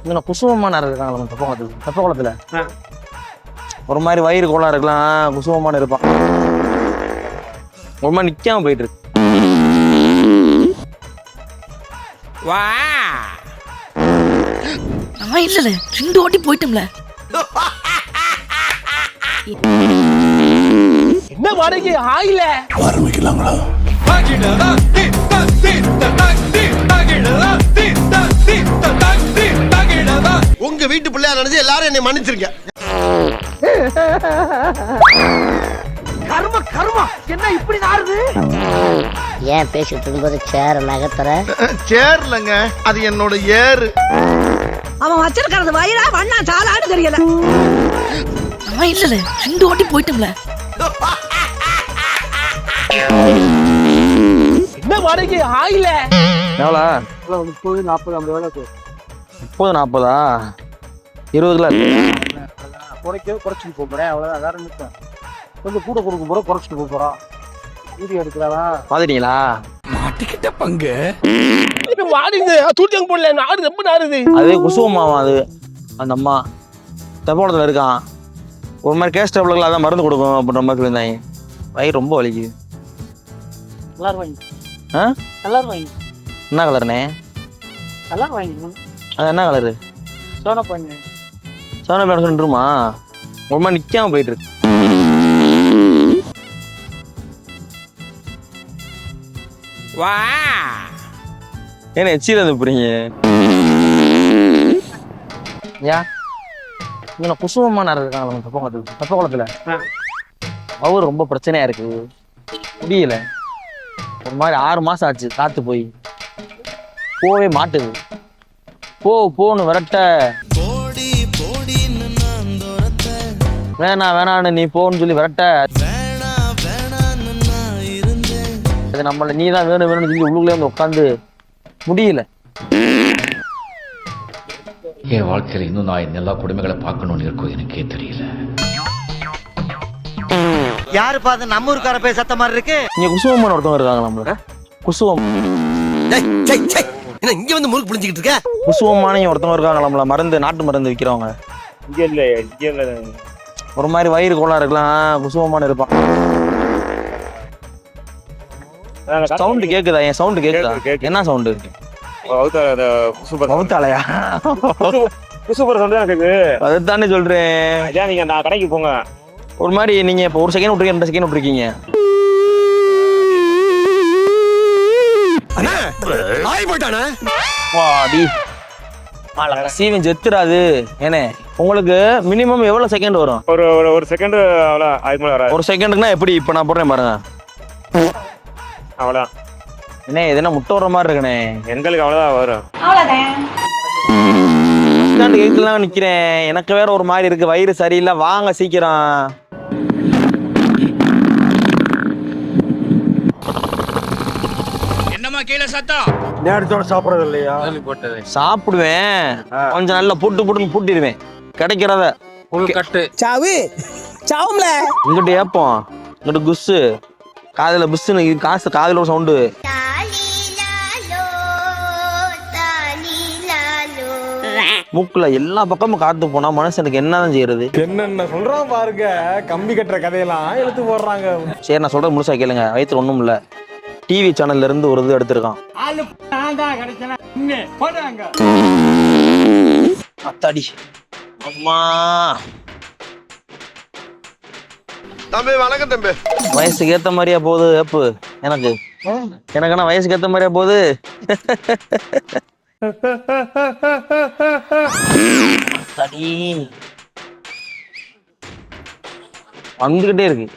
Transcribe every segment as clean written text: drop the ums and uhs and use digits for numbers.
இங்கே குசுமமான இருக்காங்களா தெப்ப குளத்துல ஒரு மாதிரி வயிறு கோளாறு இருக்கலாம், குசுமமான இருப்பான். ஒரு மாதிரி நிக்காம போயிட்டு இருக்கு. வா நான் இல்லல 2 வாட்டி போயிட்டோம்ல. என்ன வாடகை ஆயில ஆரம்பிக்கலாங்களா? உங்க வீட்டு பிள்ளையா நினைச்சு எல்லாரும் என்னை மன்னிச்சிருங்க. கர்ம கர்மா என்ன இப்படி நாறுது? ஏன் பேசிட்டு இருக்கும்போது சேர நகர்த்துற? சேர்லங்க, அது என்னோட ஏறு. அவன் வச்சிருக்கிறது வயிறா வண்ணா சாலான்னு தெரியல. நான் இல்லல 2 வாட்டி போயிட்டோம்ல. என்ன வாடகை ஆயில எவ்வளோ? 30 40 50 வேலை 30 40 20 குறைச்சிட்டு போறேன். அவ்வளவுதான், வேற நினைச்சேன். கொஞ்சம் கூட கொடுக்க போறோம், குறைச்சிட்டு போறோம். வீடியோ எடுக்கிறாரா பாத்துட்டீங்களா? மாட்டிக்கிட்ட பங்கு வாடுது, தூட்டியாங்க போடல, நாடு ரொம்ப நாடுது. அது குசுவமாவா? அது அந்த அம்மா தெப்பகுளத்துல இருக்கான். ஒரு மாதிரி கேஸ் டேபிளுக்கு அதான் மருந்து கொடுக்கும் அப்படின்ற மாதிரி சொல்லியிருந்தாங்க. வயிறு ரொம்ப வலிக்குது. எல்லாரும் வாங்கி ஆ எல்லாரும் வாங்கி என்ன கலர்ண்ணே? எல்லாரும் வாங்கிக்கணும். அது என்ன கலரு? சோனா பண்ணு சோனா பேர் சொல்லிட்டுருமா? ஒரு மாதிரி நிக்காம போயிட்டு இருக்கு. வா ஏன்னா எச்சியில் வந்து புரியுங்க. ஏன் இங்கே குசுமமான இருக்காங்களா தெப்ப குளத்துல அவர் ரொம்ப பிரச்சனையா இருக்கு, முடியல. ஒரு மாதிரி 6 மாசம் ஆச்சு காத்து போய், போவே மாட்டுது. போன்னு விரட்ட, வேணான்னு நீ போன்னு சொல்லி விரட்ட, அது நம்மள நீ தான் வேணும்னு சொல்லி உள்ளுக்குள்ளே வந்து உட்காந்து முடியல. என் வாழ்க்கையில் இன்னும் நான் எல்லா கொடுமைகளை பார்க்கணும்னு இருக்கோ எனக்கே தெரியல. யாரு பாத்து நம்ம ஊருக்கார போய் சத்த மாதிரி இருக்கு. இங்க குசுவமான ஒருத்தவங்க இருக்காங்க நம்மளோட. குசுவம் என்ன இங்க வந்து முறுக்கு புளிஞ்சுக்கிட்டு இருக்க? குசுவமான ஒருத்தவங்க இருக்காங்க நம்மள, மருந்து நாட்டு மருந்து விற்கிறவங்க. இங்க இல்ல ஒரு மாதிரி வயிறு கோளாறு இருக்கலாம், குசுவமான இருப்பான். சவுண்ட் கேக்குதா? என் சவுண்ட் கேக்குதா? என்ன சவுண்ட் இருக்கு? மவுத்தாலையா? சூப்பர் சவுண்ட் தான் கேக்குது. அதுதானே சொல்றேன். அதான் நீங்க நான் கடைக்கு போங்க. ஒரு மாதிரி நீங்க இப்போ 1 செகண்ட் விட்டுருக்கீங்க, 2 செகண்ட் விட்டுருக்கீங்க. வாடி சீவன் செத்துறாது. ஏனே உங்களுக்கு மினிமம் எவ்வளவு செகண்ட் வரும்? ஒரு செகண்ட் அவ்வளோ, அதுக்கு மேலே வராது. 1 செகண்டுக்குன்னா எப்படி? இப்போ நான் போடுறேன் பாருங்க. அவ்வளோதான். என்ன எதுனா முட்டை வர மாதிரி இருக்குண்ணே. எங்களுக்கு அவ்வளோதான் வரும். எதுலாம் நிக்கிறேன், எனக்கு வேற ஒரு மாதிரி இருக்கு, வயிறு சரியில்லை. வாங்க சீக்கிரம். என்னமா கீழே சத்தம்? நேரத்தோட சாப்பிட்றது இல்லையா? சாப்பிடுவேன், கொஞ்சம் நல்லா புட்டுன்னு பூட்டிடுவேன். கிடைக்கிறத கட்டு சாவு சாவும்ல. இங்கிட்ட ஏப்போம், இங்கிட்ட குஸ்ஸு, காதுல புஸ்ஸுன்னு காசு, காதுல ஒரு சவுண்டு. மூக்குல எல்லா பக்கமும் காத்து போனா மனுஷனுக்கு என்னதான் செய்யறது? என்னென்ன சொல்றான் பாருங்க, கம்பி கட்டுற கதையெல்லாம் எழுத்து போடுறாங்க. சரி நான் சொல்றது முழுசா கேளுங்க, வயிற்று ஒண்ணும் இல்ல. டிவி சேனல்ல இருந்து ஒரு இது எடுத்திருக்கான். அத்தாடி அம்மா. தம்பி வணக்கம் தம்பி. வயசுக்கு ஏத்த மாதிரியா போகுது ஏப்பு? எனக்குன்னா வயசுக்கு ஏத்த மாதிரியா போகுது. வந்துகிட்டே இருக்கு.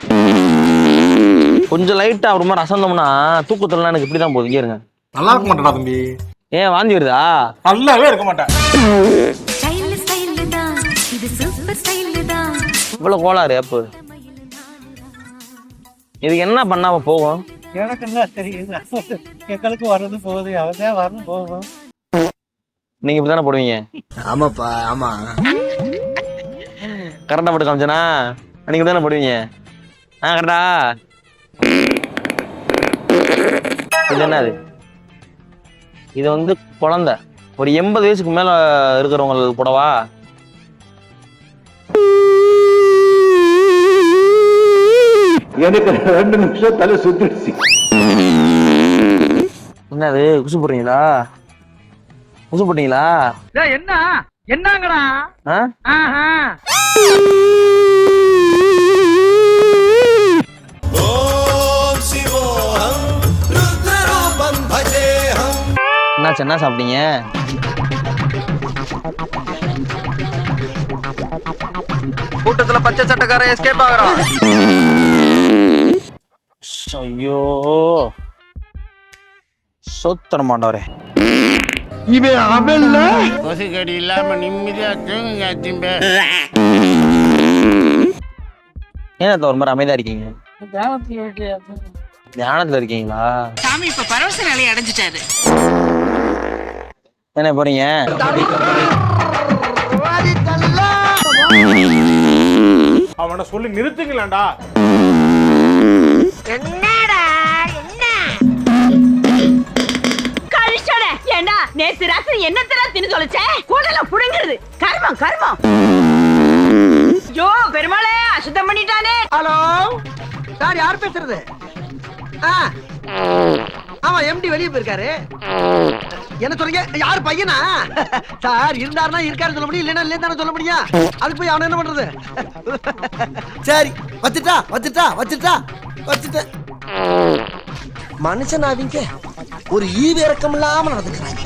கொஞ்சம் லைட்டா ஒரு மாதிரி அசந்தோம்னா தூக்கத்துலாம் எனக்கு இப்படிதான் போகுது. இருங்க, நல்லா இருக்க மாட்டேடா தம்பி. ஏன் வாந்தி வருதா? நல்லாவே இருக்க மாட்டேன். இவ்வளவு கோளாறு ஏப்பு, இதுக்கு என்ன பண்ணாம போகும்? எனக்கு என்ன தெரியுது, எங்களுக்கு வர்றது போகுது, அவதான் வரணும் போகும். நீங்க இப்படிதானே போடுவீங்க? ஆமாப்பா, ஆமா. கரெக்டா போட்டு காமிச்சனா? நீங்க தானே போடுவீங்க? கரெக்டா. இது என்னது? இது வந்து குழந்தை. ஒரு 80 வயசுக்கு மேல இருக்கிறவங்க கூடவா? எனக்கு 2 நிமிஷம் தலை சுத்திடுச்சு. என்னது குசு போடுறீங்களா? குசு போட்டீங்களா? என்ன என்னங்கடா? என்னாச்சு, என்ன சாப்பிட்டீங்க? கூட்டத்துல பச்சை சட்டக்காரன் எஸ்கேப் ஆகுறான். ஐயோ சொத்தன மாட்டாரே. இவன் அவன்ல கொசுக்கடி இல்லாம நிம்மதியா தூங்குங்க திம்பே. ஏன் ஒரு மாதிரி அமைதியா இருக்கீங்க? தியானத்துல இருக்கீங்களா? சாமி இப்ப பரவச நிலையை அடைஞ்சிட்டாரு. என்ன போறீங்க? அவனை சொல்லி நிறுத்துங்களேன்டா. என்னடா என்ன கழிச்சோட ஏண்டா நேத்து ராத்திரி என்ன தெரா தின்னு சொல்லுச்சே கூடல புடுங்கிறது கர்மம் கர்மம். ஐயோ பெருமாளே அசுத்தம் பண்ணிட்டானே. ஹலோ சார், யார் பேசுறது? ஆமா, எம்டி வெளியே போயிருக்காரு. என்ன சொல்றீங்க? யார் பையனா? சார் இருந்தாருன்னா இருக்காரு சொல்ல முடியும், இல்லைன்னா இல்லைன்னு சொல்ல முடியும். அதுக்கு போய் அவனை என்ன பண்றது? சரி, வச்சுட்டேன். மனுஷன் அவங்க ஒரு ஈவு இறக்கம் இல்லாம நடந்துக்கிறாங்க.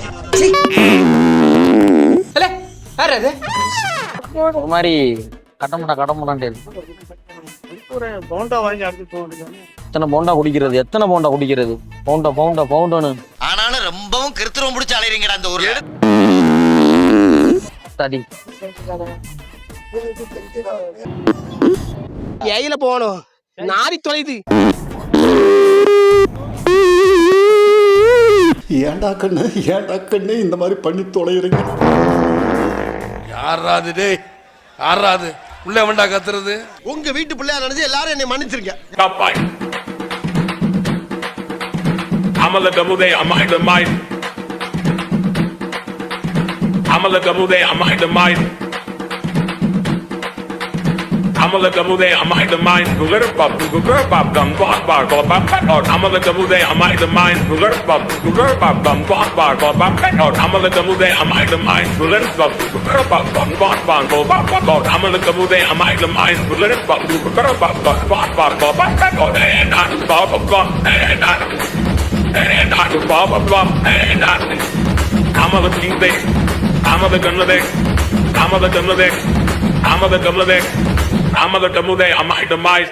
ஒரு மாதிரி கடமுடான்ட்டு போண்டா வாங்கி அடுத்து போக வேண்டியது. எத்தனை போண்டா குடிக்கிறது? பவுண்டனு ஆனாலும் ரொம்பவும் கிருத்திரம் பிடிச்சி அலையறீங்கடா அந்த ஊர்ல. தடி ஏயில போகணும், நாரி தொலைது. ஏன்டா கண்ணு இந்த மாதிரி பண்ணி தொலைகிறீங்க? யாராது டேய், யாராது உள்ள வேண்டா கத்துறது? உங்க வீட்டு பிள்ளையா நினைச்சு எல்லாரும் என்னை மன்னிச்சிருக்கேன். I'm a little bit, I'm a little mind. I'm a little bit, I'm a little mind. I'm a little bit, I'm a little mind. Google pop, dum bop bar, go bop out. I'm a little bit, I'm a little mind. Google pop, dum bop bar, go bop out. I'm a little bit, I'm a little mind. Google pop, dum bop bar, go bop out. I'm a little bit, I'm a little mind. Google pop, dum bop bar, go bop out. And I bop bop and I bop bop and I'm a little bit, I'm a little bit, I'm a little bit, I'm a little bit. I'm a little bit, I'm a little bit,